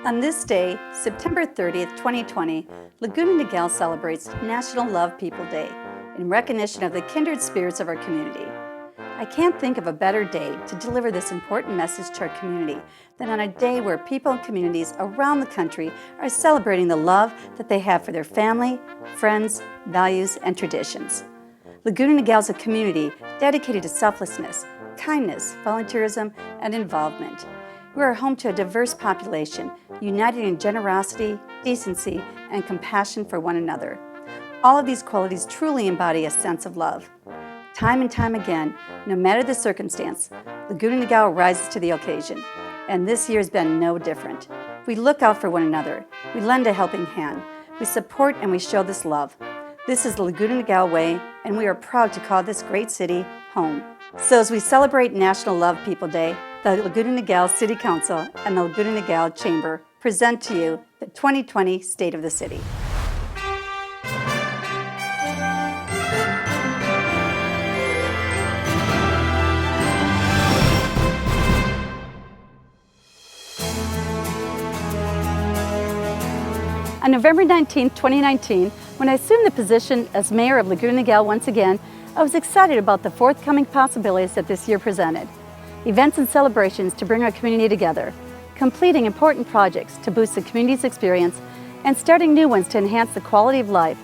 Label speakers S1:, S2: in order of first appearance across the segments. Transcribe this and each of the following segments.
S1: On this day, September 30th, 2020, Laguna Niguel celebrates National Love People Day in recognition of the kindred spirits of our community. I can't think of a better day to deliver this important message to our community than on a day where people and communities around the country are celebrating the love that they have for their family, friends, values, and traditions. Laguna Niguel is a community dedicated to selflessness, kindness, volunteerism, and involvement. We are home to a diverse population, united in generosity, decency, and compassion for one another. All of these qualities truly embody a sense of love. Time and time again, no matter the circumstance, Laguna Niguel rises to the occasion, and this year has been no different. We look out for one another, we lend a helping hand, we support and we show this love. This is the Laguna Niguel way, and we are proud to call this great city home. So as we celebrate National Love People Day, the Laguna Niguel City Council and the Laguna Niguel Chamber present to you the 2020 State of the City. On November 19, 2019, when I assumed the position as mayor of Laguna Niguel once again, I was excited about the forthcoming possibilities that this year presented. Events and celebrations to bring our community together, completing important projects to boost the community's experience, and starting new ones to enhance the quality of life,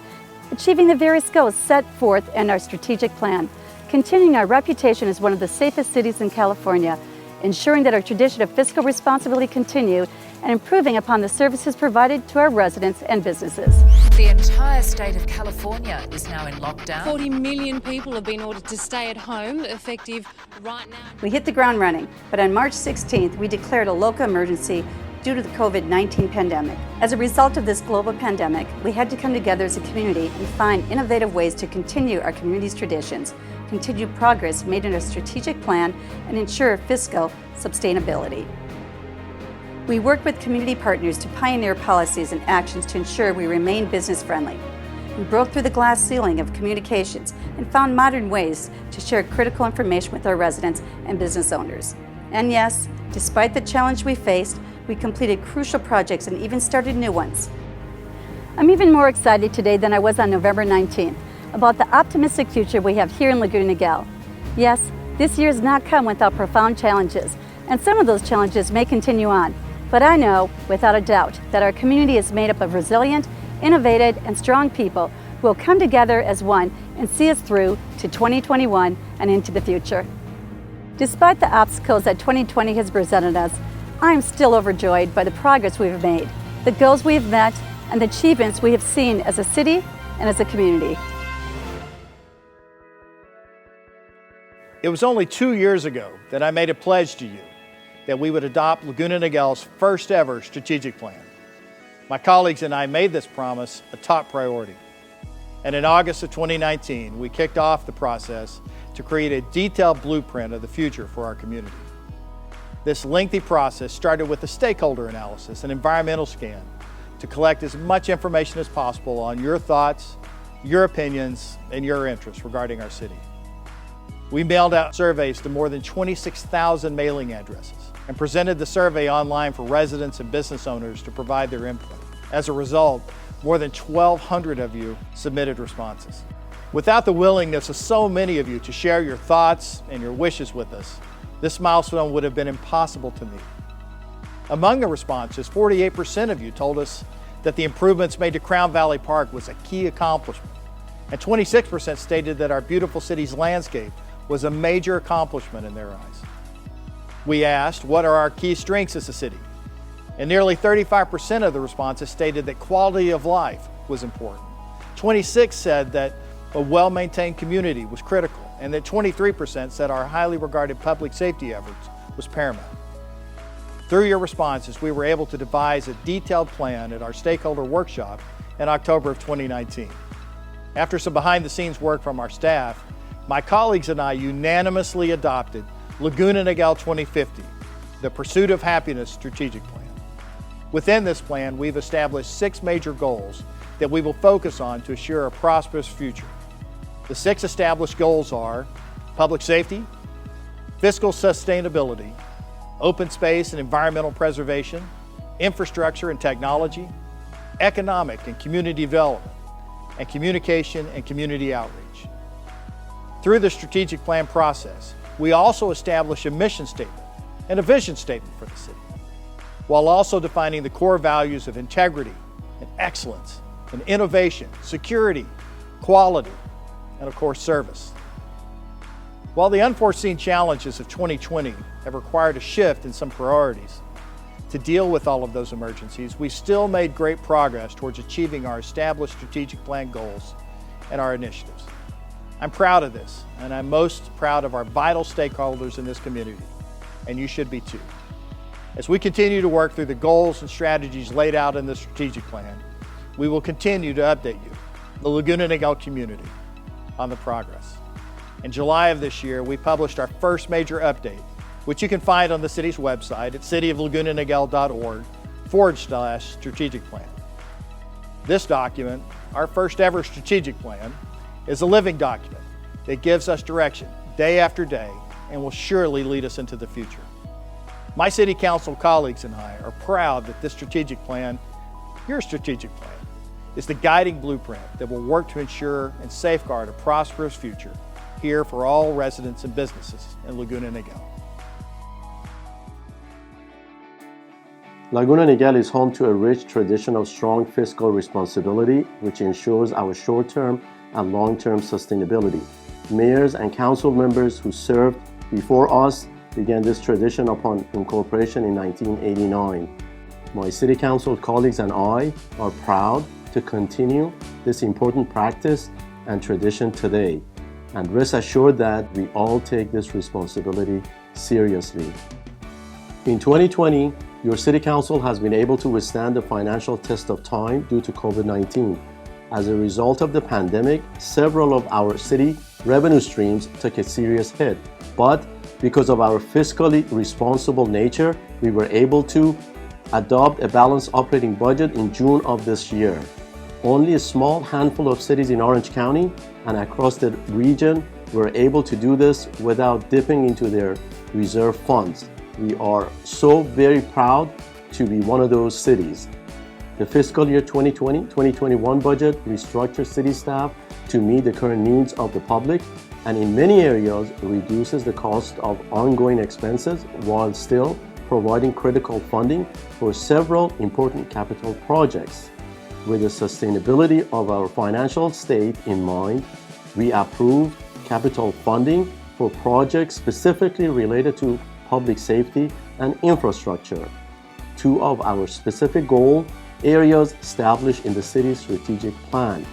S1: achieving the various goals set forth in our strategic plan, continuing our reputation as one of the safest cities in California, ensuring that our tradition of fiscal responsibility continue, and improving upon the services provided to our residents and businesses.
S2: The entire state of California is now in lockdown.
S3: 40 million people have been ordered to stay at home, effective right now.
S1: We hit the ground running, but on March 16th, we declared a local emergency due to the COVID-19 pandemic. As a result of this global pandemic, we had to come together as a community and find innovative ways to continue our community's traditions, continue progress made in our strategic plan, and ensure fiscal sustainability. We work with community partners to pioneer policies and actions to ensure we remain business-friendly. We broke through the glass ceiling of communications and found modern ways to share critical information with our residents and business owners. And yes, despite the challenge we faced, we completed crucial projects and even started new ones. I'm even more excited today than I was on November 19th about the optimistic future we have here in Laguna Niguel. Yes, this year has not come without profound challenges, and some of those challenges may continue on. But I know, without a doubt, that our community is made up of resilient, innovative, and strong people who will come together as one and see us through to 2021 and into the future. Despite the obstacles that 2020 has presented us, I am still overjoyed by the progress we have made, the goals we have met, and the achievements we have seen as a city and as a community.
S4: It was only 2 years ago that I made a pledge to you that we would adopt Laguna Niguel's first ever strategic plan. My colleagues and I made this promise a top priority. And in August of 2019, we kicked off the process to create a detailed blueprint of the future for our community. This lengthy process started with a stakeholder analysis and environmental scan to collect as much information as possible on your thoughts, your opinions, and your interests regarding our city. We mailed out surveys to more than 26,000 mailing addresses and presented the survey online for residents and business owners to provide their input. As a result, more than 1,200 of you submitted responses. Without the willingness of so many of you to share your thoughts and your wishes with us, this milestone would have been impossible to meet. Among the responses, 48% of you told us that the improvements made to Crown Valley Park was a key accomplishment, and 26% stated that our beautiful city's landscape was a major accomplishment in their eyes. We asked, what are our key strengths as a city? And nearly 35% of the responses stated that quality of life was important. 26% said that a well-maintained community was critical, and that 23% said our highly regarded public safety efforts was paramount. Through your responses, we were able to devise a detailed plan at our stakeholder workshop in October of 2019. After some behind-the-scenes work from our staff, my colleagues and I unanimously adopted Laguna Niguel 2050, the Pursuit of Happiness strategic plan. Within this plan, we've established 6 major goals that we will focus on to assure a prosperous future. The 6 established goals are public safety, fiscal sustainability, open space and environmental preservation, infrastructure and technology, economic and community development, and communication and community outreach. Through the strategic plan process, we also establish a mission statement and a vision statement for the city, while also defining the core values of integrity and excellence and innovation, security, quality, and of course, service. While the unforeseen challenges of 2020 have required a shift in some priorities to deal with all of those emergencies, we still made great progress towards achieving our established strategic plan goals and our initiatives. I'm proud of this, and I'm most proud of our vital stakeholders in this community, and you should be too. As we continue to work through the goals and strategies laid out in the strategic plan, we will continue to update you, the Laguna Niguel community, on the progress. In July of this year, we published our first major update, which you can find on the city's website at cityoflagunaniguel.org/strategic plan. This document, our first ever strategic plan, is a living document that gives us direction day after day and will surely lead us into the future. My City Council colleagues and I are proud that this strategic plan, your strategic plan, is the guiding blueprint that will work to ensure and safeguard a prosperous future here for all residents and businesses in Laguna Niguel.
S5: Laguna Niguel is home to a rich tradition of strong fiscal responsibility, which ensures our short-term and long-term sustainability. Mayors and council members who served before us began this tradition upon incorporation in 1989. My City Council colleagues and I are proud to continue this important practice and tradition today, and rest assured that we all take this responsibility seriously. In 2020, your City Council has been able to withstand the financial test of time due to COVID-19. As a result of the pandemic, several of our city revenue streams took a serious hit, but because of our fiscally responsible nature, we were able to adopt a balanced operating budget in June of this year. Only a small handful of cities in Orange County and across the region were able to do this without dipping into their reserve funds. We are so very proud to be one of those cities. The fiscal year 2020-2021 budget restructures city staff to meet the current needs of the public, and in many areas reduces the cost of ongoing expenses while still providing critical funding for several important capital projects. With the sustainability of our financial state in mind, we approved capital funding for projects specifically related to public safety and infrastructure, two of our specific goal areas established in the city's strategic plan.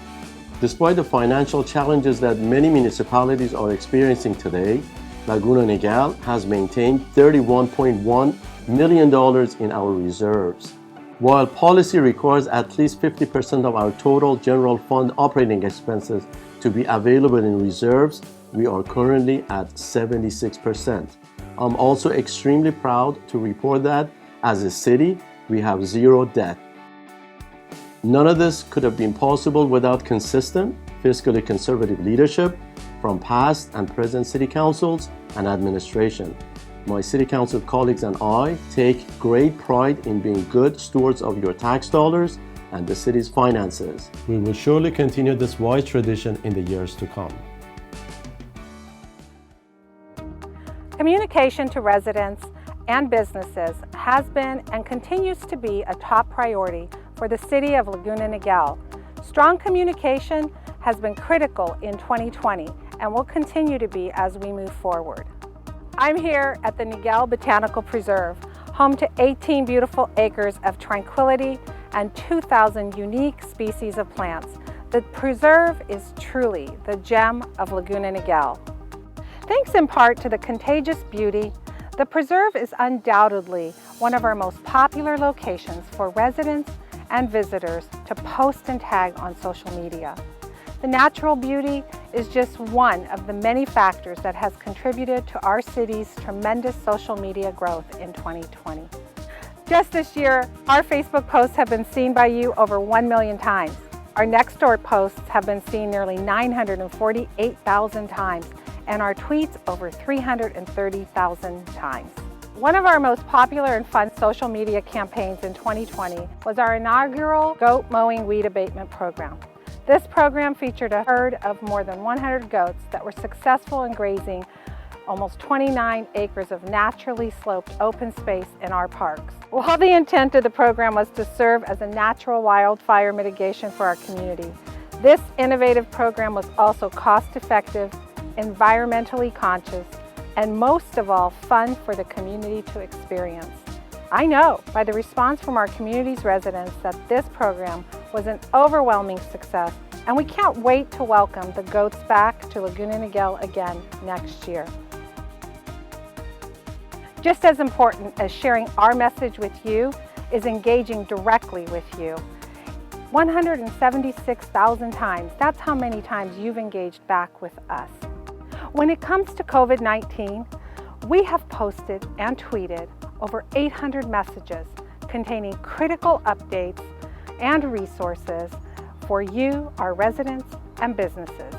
S5: Despite the financial challenges that many municipalities are experiencing today, Laguna Niguel has maintained $31.1 million in our reserves. While policy requires at least 50% of our total general fund operating expenses to be available in reserves, we are currently at 76%. I'm also extremely proud to report that as a city, we have zero debt. None of this could have been possible without consistent, fiscally conservative leadership from past and present city councils and administration. My City Council colleagues and I take great pride in being good stewards of your tax dollars and the city's finances. We will surely continue this wise tradition in the years to come.
S6: Communication to residents and businesses has been and continues to be a top priority for the City of Laguna Niguel. Strong communication has been critical in 2020 and will continue to be as we move forward. I'm here at the Niguel Botanical Preserve, home to 18 beautiful acres of tranquility and 2,000 unique species of plants. The preserve is truly the gem of Laguna Niguel. Thanks in part to the contagious beauty, the preserve is undoubtedly one of our most popular locations for residents and visitors to post and tag on social media. The natural beauty is just one of the many factors that has contributed to our city's tremendous social media growth in 2020. Just this year, our Facebook posts have been seen by you over 1 million times. Our Nextdoor posts have been seen nearly 948,000 times, and our tweets over 330,000 times. One of our most popular and fun social media campaigns in 2020 was our inaugural goat mowing weed abatement program. This program featured a herd of more than 100 goats that were successful in grazing almost 29 acres of naturally sloped open space in our parks. While the intent of the program was to serve as a natural wildfire mitigation for our community, this innovative program was also cost-effective, environmentally conscious, and most of all, fun for the community to experience. I know by the response from our community's residents that this program was an overwhelming success, and we can't wait to welcome the goats back to Laguna Niguel again next year. Just as important as sharing our message with you is engaging directly with you. 176,000 times, that's how many times you've engaged back with us. When it comes to COVID-19, we have posted and tweeted over 800 messages containing critical updates and resources for you, our residents, and businesses.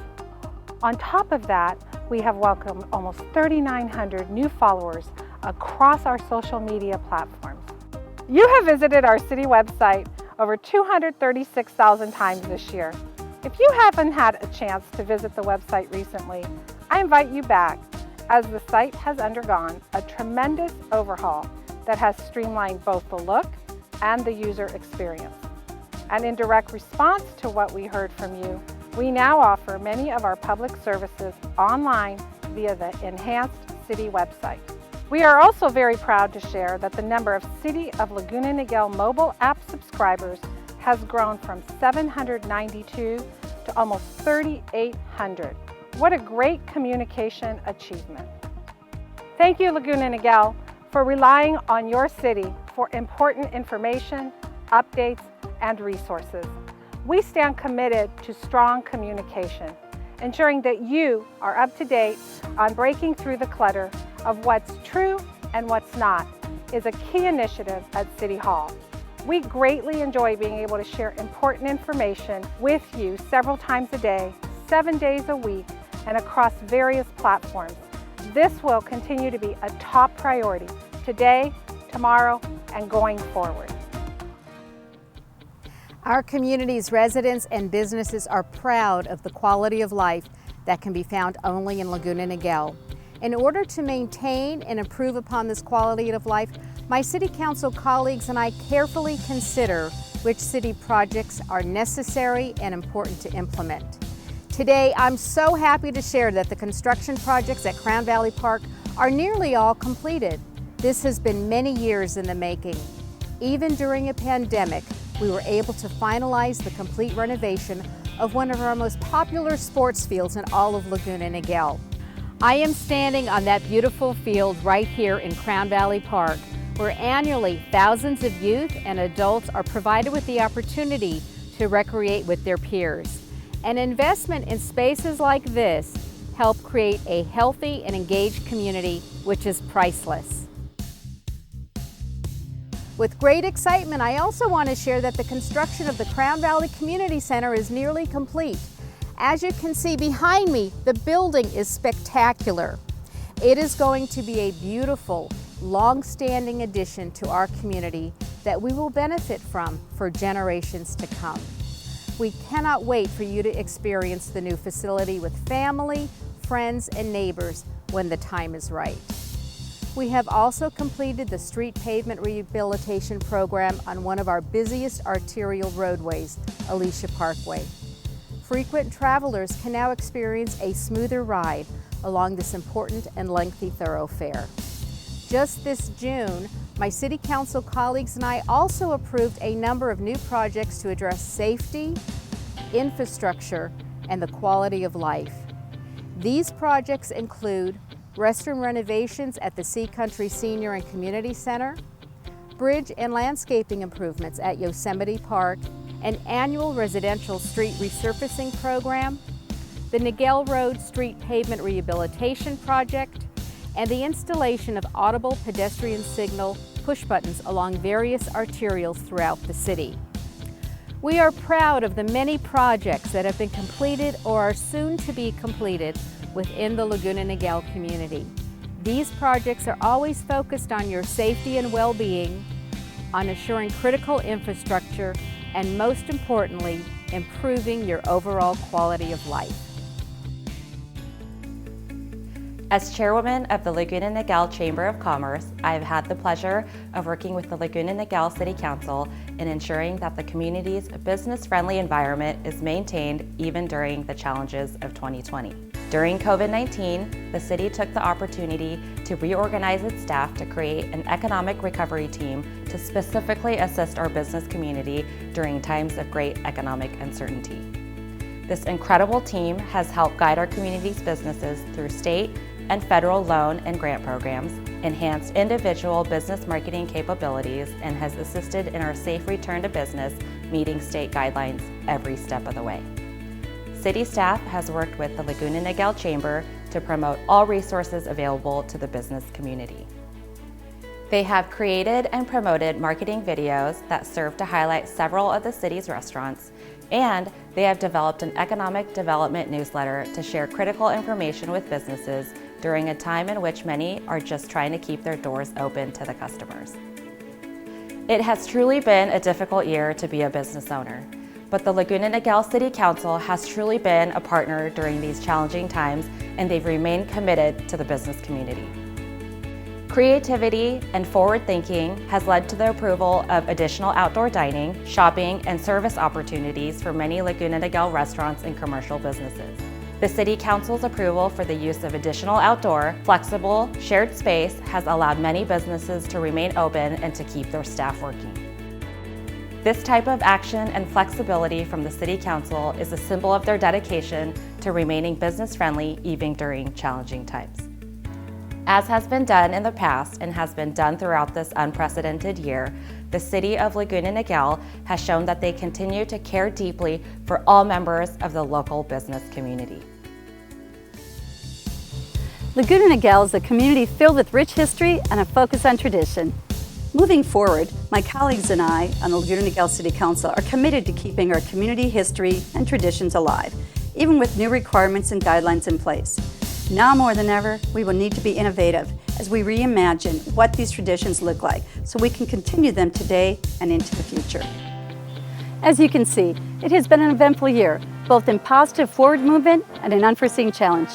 S6: On top of that, we have welcomed almost 3,900 new followers across our social media platforms. You have visited our city website over 236,000 times this year. If you haven't had a chance to visit the website recently, I invite you back, as the site has undergone a tremendous overhaul that has streamlined both the look and the user experience. And in direct response to what we heard from you, we now offer many of our public services online via the enhanced city website. We are also very proud to share that the number of City of Laguna Niguel mobile app subscribers has grown from 792 to almost 3,800. What a great communication achievement. Thank you, Laguna Niguel, for relying on your city for important information, updates, and resources. We stand committed to strong communication, ensuring that you are up to date on breaking through the clutter of what's true and what's not is a key initiative at City Hall. We greatly enjoy being able to share important information with you several times a day, 7 days a week, and across various platforms. This will continue to be a top priority today, tomorrow, and going forward.
S7: Our community's residents and businesses are proud of the quality of life that can be found only in Laguna Niguel. In order to maintain and improve upon this quality of life, my City Council colleagues and I carefully consider which city projects are necessary and important to implement. Today, I'm so happy to share that the construction projects at Crown Valley Park are nearly all completed. This has been many years in the making. Even during a pandemic, we were able to finalize the complete renovation of one of our most popular sports fields in all of Laguna Niguel. I am standing on that beautiful field right here in Crown Valley Park, where annually thousands of youth and adults are provided with the opportunity to recreate with their peers. An investment in spaces like this help create a healthy and engaged community, which is priceless. With great excitement, I also want to share that the construction of the Crown Valley Community Center is nearly complete. As you can see behind me, the building is spectacular. It is going to be a beautiful, long-standing addition to our community that we will benefit from for generations to come. We cannot wait for you to experience the new facility with family, friends, and neighbors when the time is right. We have also completed the street pavement rehabilitation program on one of our busiest arterial roadways, Alicia Parkway. Frequent travelers can now experience a smoother ride along this important and lengthy thoroughfare. Just this June, my City Council colleagues and I also approved a number of new projects to address safety, infrastructure, and the quality of life. These projects include restroom renovations at the Sea Country Senior and Community Center, bridge and landscaping improvements at Yosemite Park, an annual residential street resurfacing program, the Niguel Road Street Pavement Rehabilitation Project, and the installation of audible pedestrian signal push buttons along various arterials throughout the city. We are proud of the many projects that have been completed or are soon to be completed within the Laguna Niguel community. These projects are always focused on your safety and well-being, on assuring critical infrastructure, and most importantly, improving your overall quality of life.
S8: As chairwoman of the Laguna Niguel Chamber of Commerce, I have had the pleasure of working with the Laguna Niguel City Council in ensuring that the community's business-friendly environment is maintained even during the challenges of 2020. During COVID-19, the city took the opportunity to reorganize its staff to create an economic recovery team to specifically assist our business community during times of great economic uncertainty. This incredible team has helped guide our community's businesses through state and federal loan and grant programs, enhanced individual business marketing capabilities, and has assisted in our safe return to business, meeting state guidelines every step of the way. City staff has worked with the Laguna Niguel Chamber to promote all resources available to the business community. They have created and promoted marketing videos that serve to highlight several of the city's restaurants, and they have developed an economic development newsletter to share critical information with businesses during a time in which many are just trying to keep their doors open to the customers. It has truly been a difficult year to be a business owner, but the Laguna Niguel City Council has truly been a partner during these challenging times, and they've remained committed to the business community. Creativity and forward thinking has led to the approval of additional outdoor dining, shopping, and service opportunities for many Laguna Niguel restaurants and commercial businesses. The City Council's approval for the use of additional outdoor, flexible, shared space has allowed many businesses to remain open and to keep their staff working. This type of action and flexibility from the City Council is a symbol of their dedication to remaining business-friendly even during challenging times. As has been done in the past and has been done throughout this unprecedented year, the City of Laguna Niguel has shown that they continue to care deeply for all members of the local business community.
S1: Laguna Niguel is a community filled with rich history and a focus on tradition. Moving forward, my colleagues and I on the Laguna Niguel City Council are committed to keeping our community history and traditions alive, even with new requirements and guidelines in place. Now more than ever, we will need to be innovative as we reimagine what these traditions look like so we can continue them today and into the future. As you can see, it has been an eventful year, both in positive forward movement and an unforeseen challenge.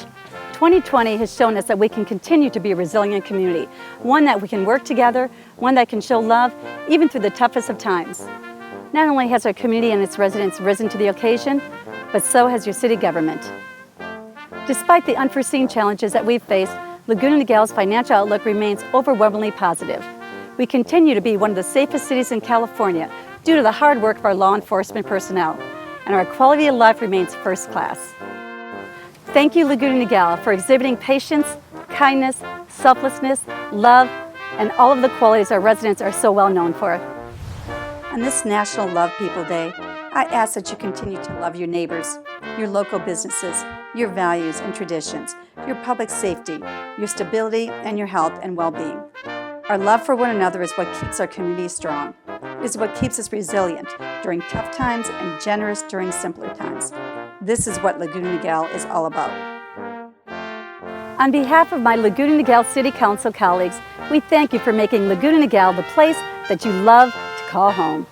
S1: 2020 has shown us that we can continue to be a resilient community, one that we can work together, one that can show love, even through the toughest of times. Not only has our community and its residents risen to the occasion, but so has your city government. Despite the unforeseen challenges that we've faced, Laguna Niguel's financial outlook remains overwhelmingly positive. We continue to be one of the safest cities in California due to the hard work of our law enforcement personnel, and our quality of life remains first class. Thank you, Laguna Niguel, for exhibiting patience, kindness, selflessness, love, and all of the qualities our residents are so well known for. On this National Love People Day, I ask that you continue to love your neighbors, your local businesses, your values and traditions, your public safety, your stability, and your health and well-being. Our love for one another is what keeps our community strong. It is what keeps us resilient during tough times and generous during simpler times. This is what Laguna Niguel is all about. On behalf of my Laguna Niguel City Council colleagues, we thank you for making Laguna Niguel the place that you love to call home.